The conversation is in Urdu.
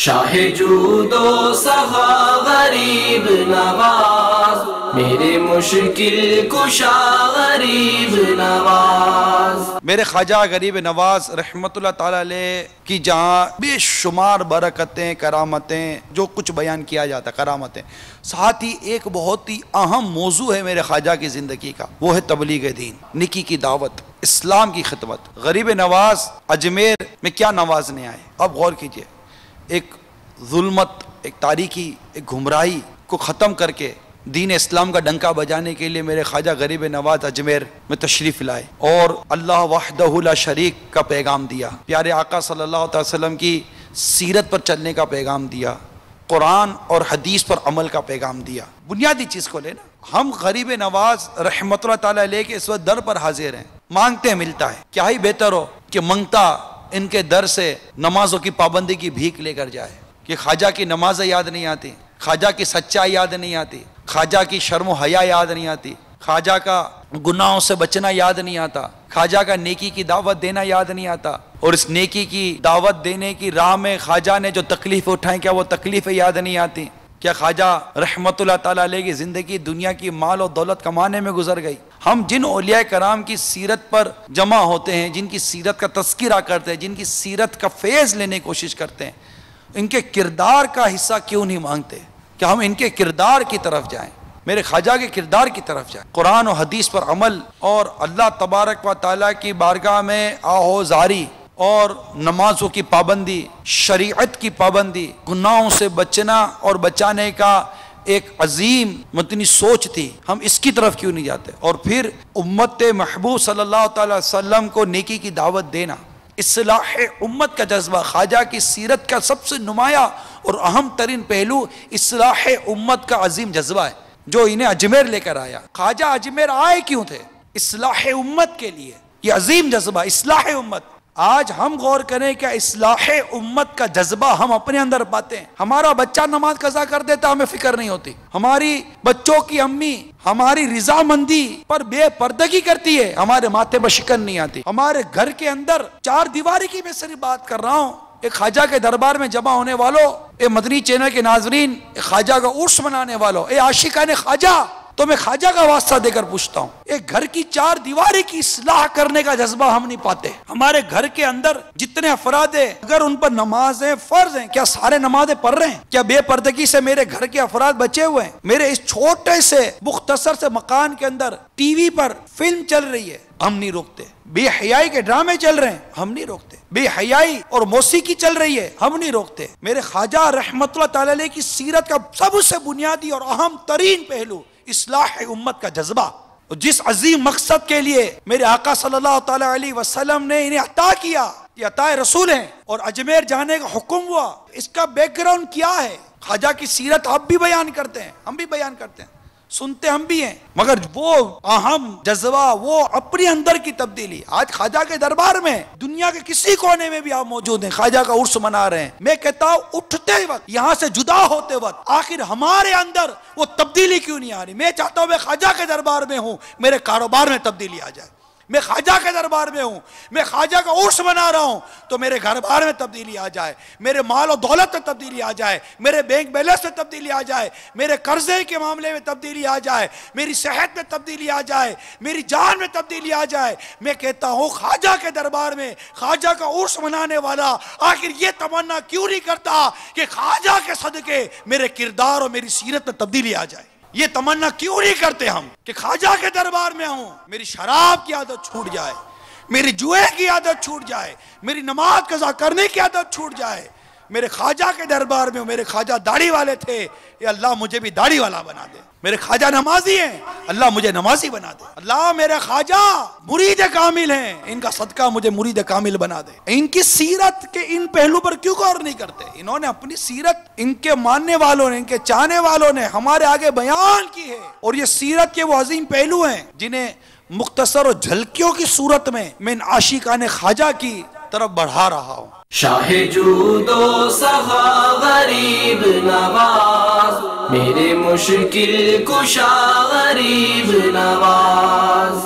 شاہ جود و سخا غریب نواز، میرے مشکل کشا غریب نواز۔ میرے خواجہ غریب نواز رحمت اللہ تعالیٰ علیہ کی جہاں بے شمار برکتیں کرامتیں جو کچھ بیان کیا جاتا کرامتیں، ساتھ ہی ایک بہت ہی اہم موضوع ہے میرے خواجہ کی زندگی کا، وہ ہے تبلیغ دین، نیکی کی دعوت، اسلام کی خدمت۔ غریب نواز اجمیر میں کیا نوازنے آئے، اب غور کیجئے، ایک ظلمت، ایک تاریکی، ایک گمراہی کو ختم کر کے دین اسلام کا ڈنکا بجانے کے لیے میرے خواجہ غریب نواز اجمیر میں تشریف لائے اور اللہ وحدہ لا شریک کا پیغام دیا، پیارے آقا صلی اللہ علیہ وسلم کی سیرت پر چلنے کا پیغام دیا، قرآن اور حدیث پر عمل کا پیغام دیا۔ بنیادی چیز کو لینا، ہم غریب نواز رحمت اللہ تعالیٰ علیہ کے اس وقت در پر حاضر ہیں، مانگتے ہیں ملتا ہے، کیا ہی بہتر ہو کہ منگتا ان کے در سے نمازوں کی پابندی کی بھیک لے کر جائے کہ خواجہ کی نمازیں یاد نہیں آتی، خواجہ کی سچائی یاد نہیں آتی، خواجہ کی شرم و حیا یاد نہیں آتی، خواجہ کا گناہوں سے بچنا یاد نہیں آتا، خواجہ کا نیکی کی دعوت دینا یاد نہیں آتا، اور اس نیکی کی دعوت دینے کی راہ میں خواجہ نے جو تکلیفیں اٹھائیں کیا وہ تکلیفیں یاد نہیں آتی؟ کیا خواجہ رحمت اللہ تعالیٰ علیہ کی زندگی دنیا کی مال و دولت کمانے میں گزر گئی؟ ہم جن اولیاء کرام کی سیرت پر جمع ہوتے ہیں، جن کی سیرت کا تذکرہ کرتے ہیں، جن کی سیرت کا فیض لینے کی کوشش کرتے ہیں، ان کے کردار کا حصہ کیوں نہیں مانگتے کہ ہم ان کے کردار کی طرف جائیں، میرے خواجہ کے کردار کی طرف جائیں، قرآن و حدیث پر عمل اور اللہ تبارک و تعالیٰ کی بارگاہ میں آہوزاری اور نمازوں کی پابندی، شریعت کی پابندی، گناہوں سے بچنا اور بچانے کا ایک عظیم متنی سوچ تھی، ہم اس کی طرف کیوں نہیں جاتے؟ اور پھر امت محبوب صلی اللہ تعالی وسلم کو نیکی کی دعوت دینا، اصلاح امت کا جذبہ، خواجہ کی سیرت کا سب سے نمایاں اور اہم ترین پہلو اصلاح امت کا عظیم جذبہ ہے جو انہیں اجمیر لے کر آیا۔ خواجہ اجمیر آئے کیوں تھے؟ اصلاح امت کے لیے، یہ عظیم جذبہ اصلاح امت۔ آج ہم غور کریں کہ اصلاح امت کا جذبہ ہم اپنے اندر پاتے ہیں۔ ہمارا بچہ نماز قضا کر دیتا، ہمیں فکر نہیں ہوتی، ہماری بچوں کی امی ہماری رضامندی پر بے پردگی کرتی ہے، ہمارے ماتھے پر شکن نہیں آتی۔ ہمارے گھر کے اندر چار دیواری کی میں صرف بات کر رہا ہوں، ایک خواجہ کے دربار میں جمع ہونے والوں، اے مدنی چینل کے ناظرین، ایک خواجہ کا عرس منانے والوں، اے عاشقان خواجہ، تو میں خواجہ کا واسطہ دے کر پوچھتا ہوں، ایک گھر کی چار دیواری کی اصلاح کرنے کا جذبہ ہم نہیں پاتے۔ ہمارے گھر کے اندر جتنے افراد ہیں، اگر ان پر نمازیں فرض ہیں، کیا سارے نمازیں پڑھ رہے ہیں؟ کیا بے پردگی سے میرے گھر کے افراد بچے ہوئے ہیں؟ میرے اس چھوٹے سے مختصر سے مکان کے اندر ٹی وی پر فلم چل رہی ہے، ہم نہیں روکتے۔ بے حیائی کے ڈرامے چل رہے ہیں، ہم نہیں روکتے۔ بے حیائی اور موسیقی چل رہی ہے، ہم نہیں روکتے۔ میرے خواجہ رحمت اللہ تعالی علیہ کی سیرت کا سب سے بنیادی اور اہم ترین پہلو اصلاح امت کا جذبہ، جس عظیم مقصد کے لیے میرے آقا صلی اللہ تعالی علیہ وسلم نے انہیں عطا کیا، یہ عطا رسول ہیں، اور اجمیر جانے کا حکم ہوا۔ اس کا بیک گراؤنڈ کیا ہے؟ خواجہ کی سیرت آپ بھی بیان کرتے ہیں، ہم بھی بیان کرتے ہیں، سنتے ہم بھی ہیں، مگر وہ اہم جذبہ، وہ اپنے اندر کی تبدیلی آج خواجہ کے دربار میں دنیا کے کسی کونے میں بھی آپ موجود ہیں، خواجہ کا عرس منا رہے ہیں۔ میں کہتا ہوں اٹھتے وقت، یہاں سے جدا ہوتے وقت آخر ہمارے اندر وہ تبدیلی کیوں نہیں آ رہی؟ میں چاہتا ہوں میں خواجہ کے دربار میں ہوں، میرے کاروبار میں تبدیلی آ جائے۔ میں خواجہ کے دربار میں ہوں، میں خواجہ کا عرس منا رہا ہوں تو میرے گھر بار میں تبدیلی آ جائے، میرے مال و دولت میں تبدیلی آ جائے، میرے بینک بیلنس میں تبدیلی آ جائے، میرے قرضے کے معاملے میں تبدیلی آ جائے، میری صحت میں تبدیلی آ جائے، میری جان میں تبدیلی آ جائے۔ میں کہتا ہوں خواجہ کے دربار میں خواجہ کا عرس منانے والا آخر یہ تمنا کیوں نہیں کرتا کہ خواجہ کے صدقے میرے کردار اور میری سیرت میں تبدیلی آ جائے؟ یہ تمنا کیوں نہیں کرتے ہم کہ خواجہ کے دربار میں ہوں، میری شراب کی عادت چھوٹ جائے، میری جوئے کی عادت چھوٹ جائے، میری نماز قضا کرنے کی عادت چھوٹ جائے، میرے خواجہ کے دربار میں ہوں۔ میرے خواجہ داڑھی والے تھے، اے اللہ مجھے بھی داڑھی والا بنا دے۔ میرے خواجہ نمازی ہیں، اللہ مجھے نمازی بنا دے۔ اللہ میرے خواجہ مرید کامل ہیں، ان کا صدقہ مجھے مرید کامل بنا دے۔ ان کی سیرت کے ان پہلو پر کیوں غور نہیں کرتے؟ انہوں نے اپنی سیرت ان کے ماننے والوں نے، ان کے چاہنے والوں نے ہمارے آگے بیان کی ہے، اور یہ سیرت کے وہ عظیم پہلو ہیں جنہیں مختصر اور جھلکیوں کی صورت میں ان عاشقان خواجہ کی طرف بڑھا رہا ہوں۔ شاہ جود و سخا غریب نواز، میرے مشکل کشا غریب نواز۔